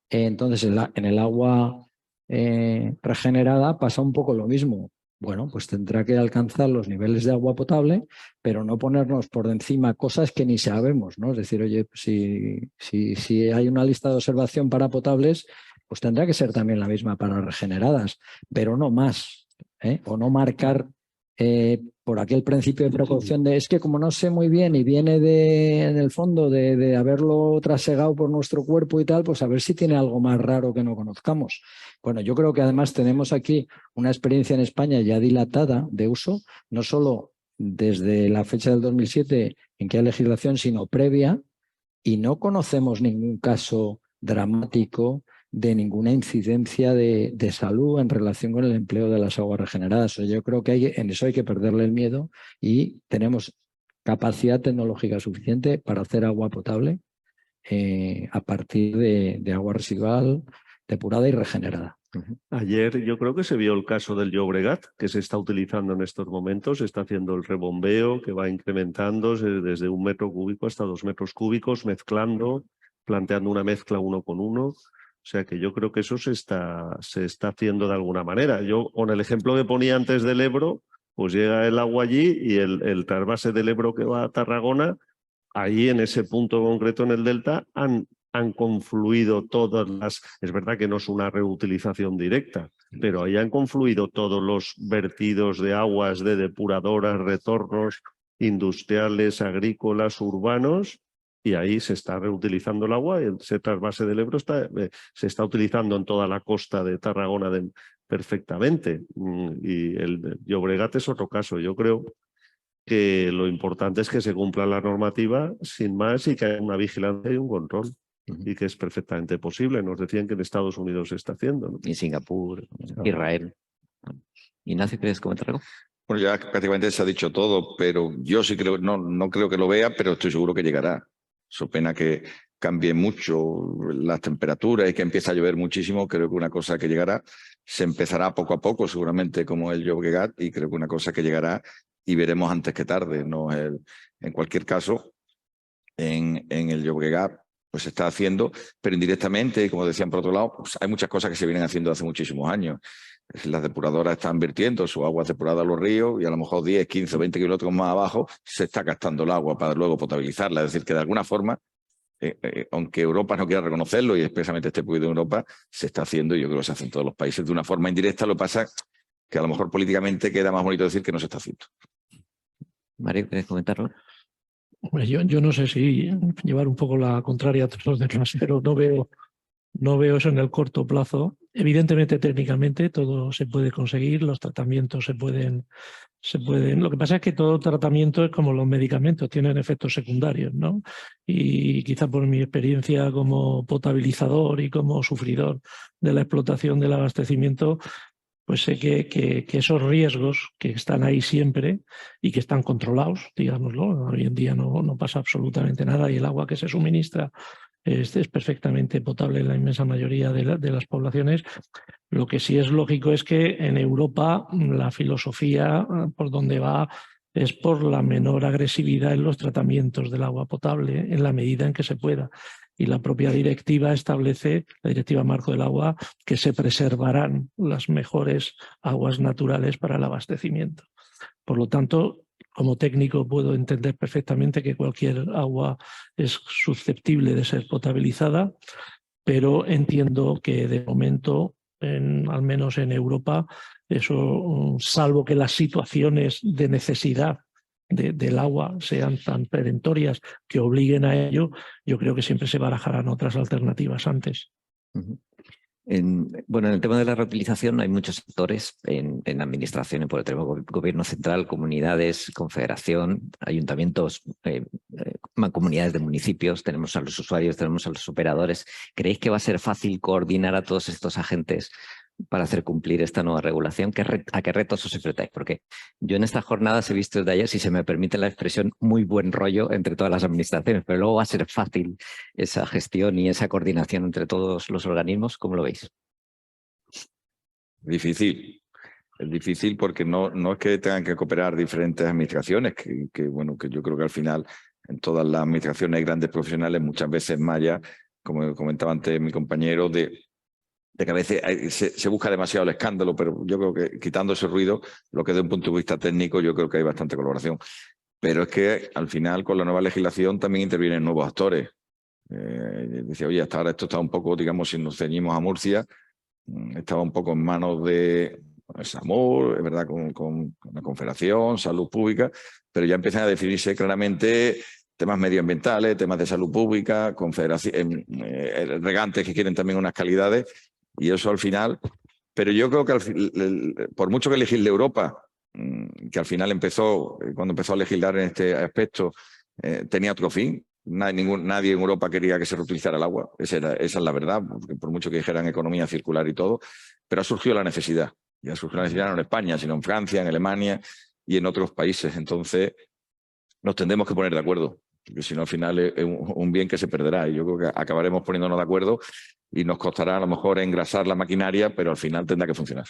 entonces en el agua regenerada pasa un poco lo mismo. Bueno, pues tendrá que alcanzar los niveles de agua potable, pero no ponernos por encima cosas que ni sabemos, ¿no? Es decir, oye, si hay una lista de observación para potables, pues tendrá que ser también la misma para regeneradas, pero no más, o no marcar por aquel principio de precaución de es que como no sé muy bien y viene en el fondo de haberlo trasegado por nuestro cuerpo y tal, pues a ver si tiene algo más raro que no conozcamos. Bueno, yo creo que además tenemos aquí una experiencia en España ya dilatada de uso, no solo desde la fecha del 2007 en que hay legislación, sino previa, y no conocemos ningún caso dramático de ninguna incidencia de salud en relación con el empleo de las aguas regeneradas. Yo creo que en eso hay que perderle el miedo y tenemos capacidad tecnológica suficiente para hacer agua potable a partir de agua residual depurada y regenerada. Ayer yo creo que se vio el caso del Llobregat, que se está utilizando en estos momentos, se está haciendo el rebombeo que va incrementándose desde 1 metro cúbico hasta 2 metros cúbicos, mezclando, planteando una mezcla 1 con 1. O sea que yo creo que eso se está haciendo de alguna manera. Yo, con el ejemplo que ponía antes del Ebro, pues llega el agua allí y el trasvase del Ebro que va a Tarragona, ahí en ese punto concreto en el delta han confluido todas las... Es verdad que no es una reutilización directa, pero ahí han confluido todos los vertidos de aguas de depuradoras, retornos industriales, agrícolas, urbanos, y ahí se está reutilizando el agua. Ese trasvase del Ebro se está utilizando en toda la costa de Tarragona perfectamente. Y el Llobregat es otro caso. Yo creo que lo importante es que se cumpla la normativa sin más y que haya una vigilancia y un control. Y que es perfectamente posible. Nos decían que en Estados Unidos se está haciendo, ¿no? Y Singapur, Israel. Ignacio, ¿quieres comentar algo? Bueno, ya prácticamente se ha dicho todo, pero yo sí creo, no creo que lo vea, pero estoy seguro que llegará. So pena que cambie mucho las temperaturas y que empiece a llover muchísimo. Creo que una cosa que llegará, se empezará poco a poco, seguramente como el Llobregat, y creo que una cosa que llegará y veremos antes que tarde. En cualquier caso, en el Llobregat pues se está haciendo, pero indirectamente, y como decían por otro lado, pues hay muchas cosas que se vienen haciendo hace muchísimos años. Las depuradoras están vertiendo su agua depurada a los ríos y a lo mejor 10, 15 o 20 kilómetros más abajo se está gastando el agua para luego potabilizarla. Es decir, que de alguna forma, aunque Europa no quiera reconocerlo y especialmente este país de Europa, se está haciendo, y yo creo que se hace en todos los países de una forma indirecta. Lo que pasa es que a lo mejor políticamente queda más bonito decir que no se está haciendo. Mario, ¿quieres comentarlo? Yo no sé si llevar un poco la contraria a todos los demás, pero no veo eso en el corto plazo. Evidentemente, técnicamente, todo se puede conseguir, los tratamientos se pueden. Lo que pasa es que todo tratamiento es como los medicamentos, tienen efectos secundarios, ¿no? Y quizá por mi experiencia como potabilizador y como sufridor de la explotación del abastecimiento, pues sé que esos riesgos que están ahí siempre y que están controlados, digámoslo, hoy en día no pasa absolutamente nada y el agua que se suministra es perfectamente potable en la inmensa mayoría de las poblaciones. Lo que sí es lógico es que en Europa la filosofía por donde va es por la menor agresividad en los tratamientos del agua potable en la medida en que se pueda. Y la propia directiva establece, la directiva marco del agua, que se preservarán las mejores aguas naturales para el abastecimiento. Por lo tanto, como técnico puedo entender perfectamente que cualquier agua es susceptible de ser potabilizada, pero entiendo que de momento, al menos en Europa, eso, salvo que las situaciones de necesidad del agua sean tan perentorias que obliguen a ello, yo creo que siempre se barajarán otras alternativas antes. En el tema de la reutilización hay muchos sectores en administraciones, porque tenemos gobierno central, comunidades, confederación, ayuntamientos, mancomunidades de municipios, tenemos a los usuarios, tenemos a los operadores. ¿Creéis que va a ser fácil coordinar a todos estos agentes para hacer cumplir esta nueva regulación? ¿A qué retos os enfrentáis? Porque yo en estas jornadas he visto desde ayer, si se me permite la expresión, muy buen rollo entre todas las administraciones, pero luego va a ser fácil esa gestión y esa coordinación entre todos los organismos. ¿Cómo lo veis? Difícil. Es difícil porque no es que tengan que cooperar diferentes administraciones, que yo creo que al final en todas las administraciones hay grandes profesionales, muchas veces Maya, como comentaba antes mi compañero, de que a veces se busca demasiado el escándalo, pero yo creo que quitando ese ruido, lo que desde un punto de vista técnico, yo creo que hay bastante colaboración. Pero es que al final con la nueva legislación también intervienen nuevos actores. Decía, oye, hasta ahora esto está un poco, digamos, si nos ceñimos a Murcia, estaba un poco en manos de el SAMUR, es verdad, con la Confederación, Salud Pública, pero ya empiezan a definirse claramente temas medioambientales, temas de salud pública, regantes que quieren también unas calidades, y eso al final. Pero yo creo que por mucho que legisle Europa, que al final cuando empezó a legislar en este aspecto, tenía otro fin. Nadie en Europa quería que se reutilizara el agua. Esa es la verdad, porque por mucho que dijeran economía circular y todo, pero ha surgido la necesidad. Y ha surgido la necesidad no en España, sino en Francia, en Alemania y en otros países. Entonces, nos tendremos que poner de acuerdo, porque si no, al final es un bien que se perderá. Y yo creo que acabaremos poniéndonos de acuerdo y nos costará a lo mejor engrasar la maquinaria, pero al final tendrá que funcionar.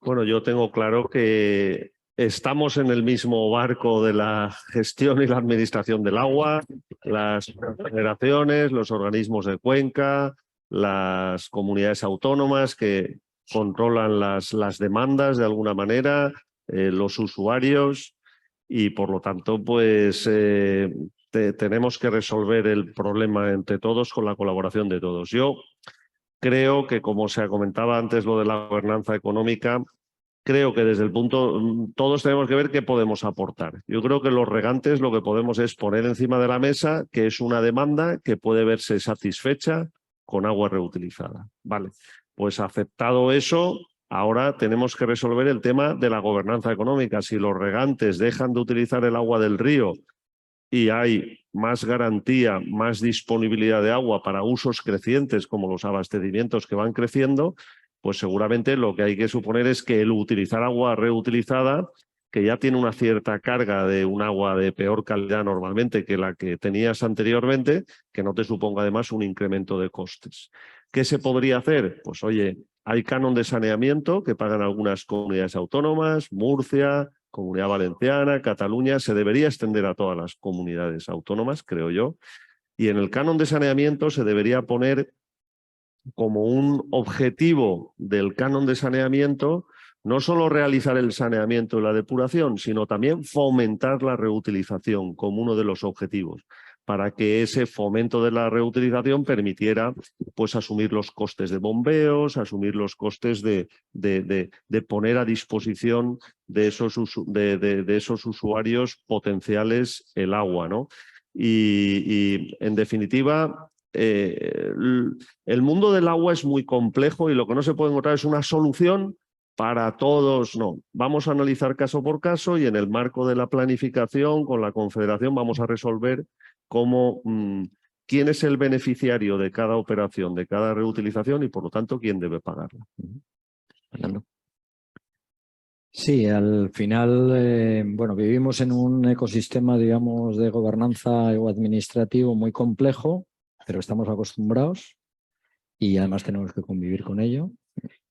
Bueno, yo tengo claro que estamos en el mismo barco de la gestión y la administración del agua, las federaciones, los organismos de cuenca, las comunidades autónomas que controlan las demandas de alguna manera, los usuarios, y por lo tanto pues tenemos que resolver el problema entre todos con la colaboración de todos. Yo creo que, como se comentaba antes lo de la gobernanza económica, creo que desde el punto, todos tenemos que ver qué podemos aportar. Yo creo que los regantes lo que podemos es poner encima de la mesa que es una demanda que puede verse satisfecha con agua reutilizada. Vale, pues aceptado eso, ahora tenemos que resolver el tema de la gobernanza económica. Si los regantes dejan de utilizar el agua del río y hay más garantía, más disponibilidad de agua para usos crecientes como los abastecimientos que van creciendo, pues seguramente lo que hay que suponer es que el utilizar agua reutilizada, que ya tiene una cierta carga de un agua de peor calidad normalmente que la que tenías anteriormente, que no te suponga además un incremento de costes. ¿Qué se podría hacer? Pues oye, hay canon de saneamiento que pagan algunas comunidades autónomas, Murcia, Comunidad Valenciana, Cataluña, se debería extender a todas las comunidades autónomas, creo yo, y en el canon de saneamiento se debería poner como un objetivo del canon de saneamiento no solo realizar el saneamiento y la depuración, sino también fomentar la reutilización como uno de los objetivos, para que ese fomento de la reutilización permitiera pues asumir los costes de bombeos, asumir los costes de poner a disposición de esos usuarios potenciales el agua, ¿no? Y en definitiva, el mundo del agua es muy complejo y lo que no se puede encontrar es una solución para todos, no. Vamos a analizar caso por caso y en el marco de la planificación con la Confederación vamos a resolver cómo, quién es el beneficiario de cada operación, de cada reutilización y por lo tanto quién debe pagarla. Fernando. Sí, al final, bueno, vivimos en un ecosistema, digamos, de gobernanza o administrativo muy complejo, pero estamos acostumbrados y además tenemos que convivir con ello.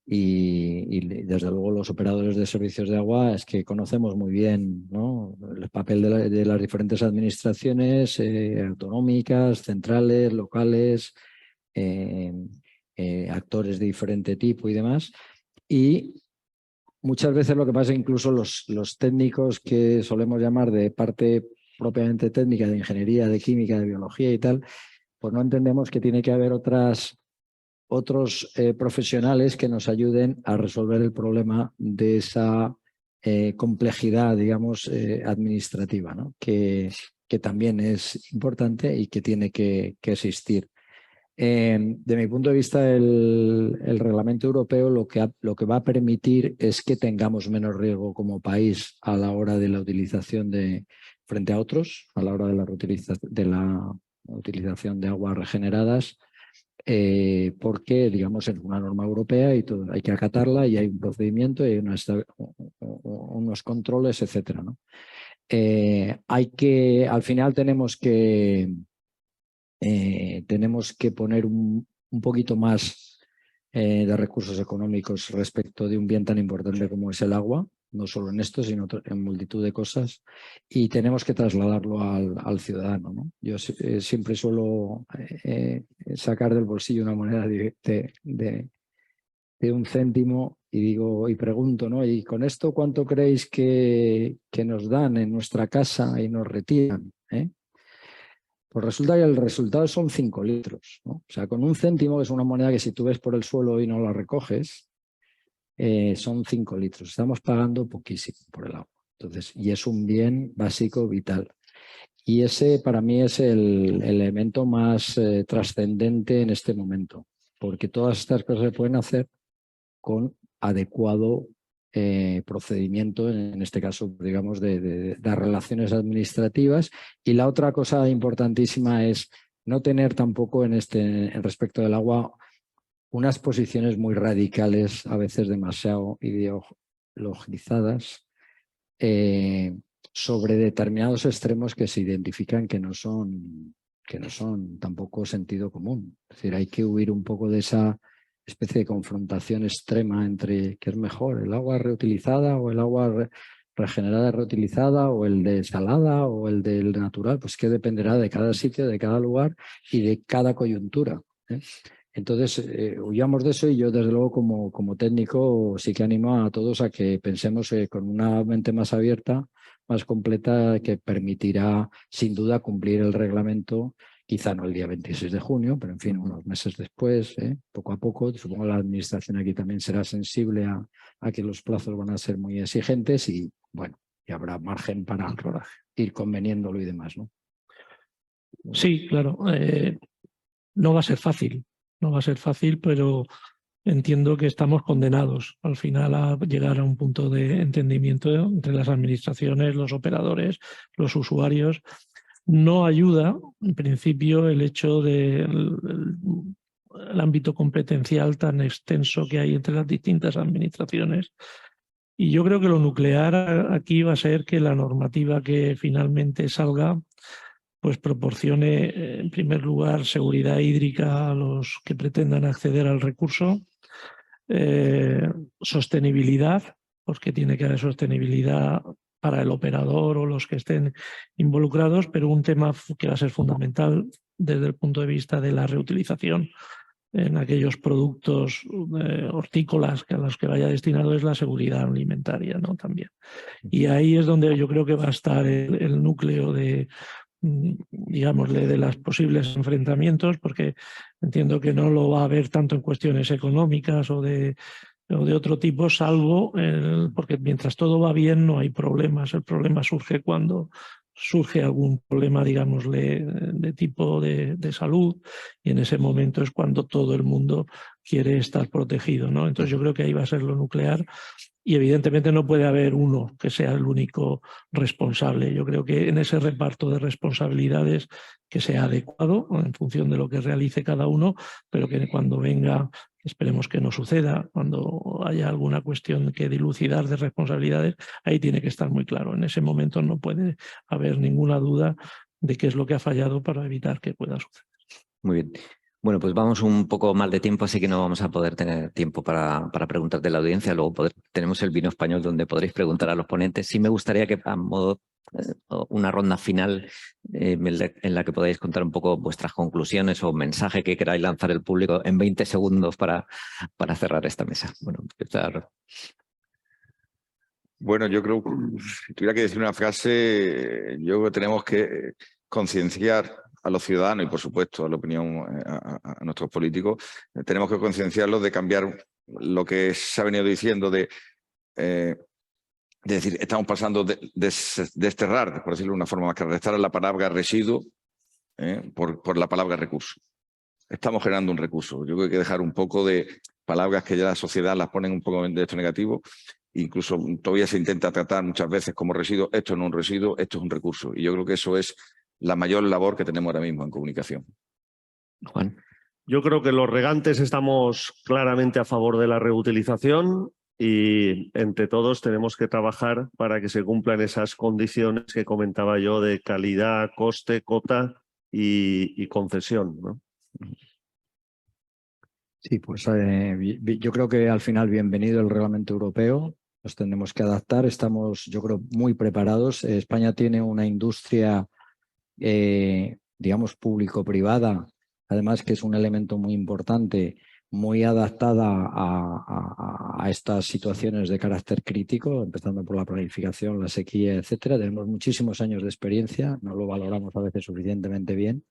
Y desde luego los operadores de servicios de agua es que conocemos muy bien, ¿no?, el papel de las diferentes administraciones autonómicas, centrales, locales, actores de diferente tipo y demás. Y muchas veces lo que pasa, incluso los técnicos que solemos llamar de parte propiamente técnica, de ingeniería, de química, de biología y tal, pues no entendemos que tiene que haber otros profesionales que nos ayuden a resolver el problema de esa complejidad, digamos, administrativa, ¿no?, que también es importante y que tiene que existir. De mi punto de vista, el reglamento europeo lo que va a permitir es que tengamos menos riesgo como país a la hora de la utilización frente a otros, a la hora de la utilización de aguas regeneradas, porque, digamos, es una norma europea y todo, hay que acatarla y hay un procedimiento y hay unos controles, etcétera, ¿no? Al final tenemos que poner un poquito más de recursos económicos respecto de un bien tan importante como es el agua, no solo en esto, sino en multitud de cosas, y tenemos que trasladarlo al ciudadano, ¿no? Yo siempre suelo sacar del bolsillo una moneda de 1 céntimo y pregunto, ¿no?, ¿y con esto cuánto creéis que nos dan en nuestra casa y nos retiran? Pues resulta que el resultado son 5 litros, ¿no? O sea, con 1 céntimo, que es una moneda que si tú ves por el suelo y no la recoges, son 5 litros. Estamos pagando poquísimo por el agua. Entonces, y es un bien básico, vital. Y ese para mí es el elemento más trascendente en este momento, porque todas estas cosas se pueden hacer con adecuado procedimiento, en este caso, digamos, de las relaciones administrativas. Y la otra cosa importantísima es no tener tampoco en respecto del agua unas posiciones muy radicales, a veces demasiado ideologizadas, sobre determinados extremos que se identifican que no son tampoco sentido común. Es decir, hay que huir un poco de esa especie de confrontación extrema entre qué es mejor, el agua reutilizada o el agua regenerada reutilizada, o el de salada o el del natural, pues que dependerá de cada sitio, de cada lugar y de cada coyuntura, ¿eh? Entonces, huyamos de eso, y yo desde luego como técnico sí que animo a todos a que pensemos con una mente más abierta, más completa, que permitirá sin duda cumplir el reglamento, quizá no el día 26 de junio, pero en fin, unos meses después, poco a poco. Supongo que la administración aquí también será sensible a que los plazos van a ser muy exigentes y bueno, y habrá margen para ir conveniéndolo y demás, ¿no? Sí, claro. No va a ser fácil. No va a ser fácil, pero entiendo que estamos condenados al final a llegar a un punto de entendimiento entre las administraciones, los operadores, los usuarios. No ayuda, en principio, el hecho del el ámbito competencial tan extenso que hay entre las distintas administraciones. Y yo creo que lo nuclear aquí va a ser que la normativa que finalmente salga pues proporcione, en primer lugar, seguridad hídrica a los que pretendan acceder al recurso, sostenibilidad, porque tiene que haber sostenibilidad para el operador o los que estén involucrados, pero un tema que va a ser fundamental desde el punto de vista de la reutilización en aquellos productos hortícolas a los que vaya destinado, es la seguridad alimentaria, ¿no? También. Y ahí es donde yo creo que va a estar el núcleo de, digámosle, de los posibles enfrentamientos, porque entiendo que no lo va a haber tanto en cuestiones económicas o de otro tipo, salvo porque mientras todo va bien no hay problemas. El problema surge cuando surge algún problema, digámosle, de tipo de salud, y en ese momento es cuando todo el mundo quiere estar protegido, ¿no? Entonces yo creo que ahí va a ser lo nuclear. Y evidentemente no puede haber uno que sea el único responsable. Yo creo que en ese reparto de responsabilidades que sea adecuado en función de lo que realice cada uno, pero que cuando venga, esperemos que no suceda, cuando haya alguna cuestión que dilucidar de responsabilidades, ahí tiene que estar muy claro. En ese momento no puede haber ninguna duda de qué es lo que ha fallado para evitar que pueda suceder. Muy bien. Bueno, pues vamos un poco mal de tiempo, así que no vamos a poder tener tiempo para preguntas de la audiencia. Luego tenemos el vino español donde podréis preguntar a los ponentes. Sí me gustaría que, a modo una ronda final en la que podáis contar un poco vuestras conclusiones o mensaje que queráis lanzar al público en 20 segundos para cerrar esta mesa. Bueno, empezar. Bueno, yo creo que si tuviera que decir una frase, yo creo que tenemos que concienciar a los ciudadanos y, por supuesto, a la opinión, a nuestros políticos, tenemos que concienciarlos de cambiar lo que se ha venido diciendo de decir, estamos pasando de desterrar, por decirlo de una forma más clara, restar la palabra residuo por la palabra recurso. Estamos generando un recurso. Yo creo que hay que dejar un poco de palabras que ya la sociedad las ponen un poco de esto negativo. Incluso todavía se intenta tratar muchas veces como residuo. Esto no es un residuo, esto es un recurso. Y yo creo que eso es la mayor labor que tenemos ahora mismo en comunicación. Juan. Yo creo que los regantes estamos claramente a favor de la reutilización y entre todos tenemos que trabajar para que se cumplan esas condiciones que comentaba yo de calidad, coste, cota y concesión, ¿no? Sí, pues yo creo que al final bienvenido el reglamento europeo. Nos tenemos que adaptar. Estamos, yo creo, muy preparados. España tiene una industria, digamos, público-privada, además que es un elemento muy importante, muy adaptada a estas situaciones de carácter crítico, empezando por la planificación, la sequía, etcétera. Tenemos muchísimos años de experiencia, no lo valoramos a veces suficientemente bien.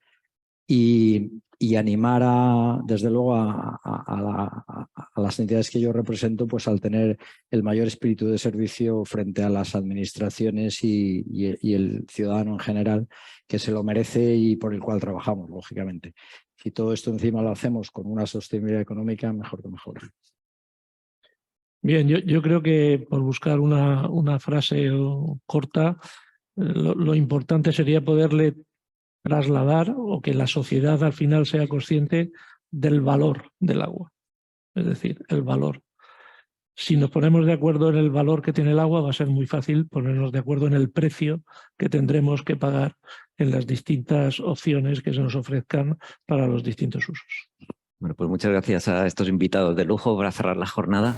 y animar desde luego a las entidades que yo represento, pues al tener el mayor espíritu de servicio frente a las administraciones y el ciudadano en general, que se lo merece y por el cual trabajamos, lógicamente. Si todo esto encima lo hacemos con una sostenibilidad económica, mejor que mejor. Bien, yo creo que por buscar una frase corta, lo importante sería poderle trasladar o que la sociedad al final sea consciente del valor del agua. Es decir, el valor. Si nos ponemos de acuerdo en el valor que tiene el agua, va a ser muy fácil ponernos de acuerdo en el precio que tendremos que pagar en las distintas opciones que se nos ofrezcan para los distintos usos. Bueno, pues muchas gracias a estos invitados de lujo para cerrar la jornada.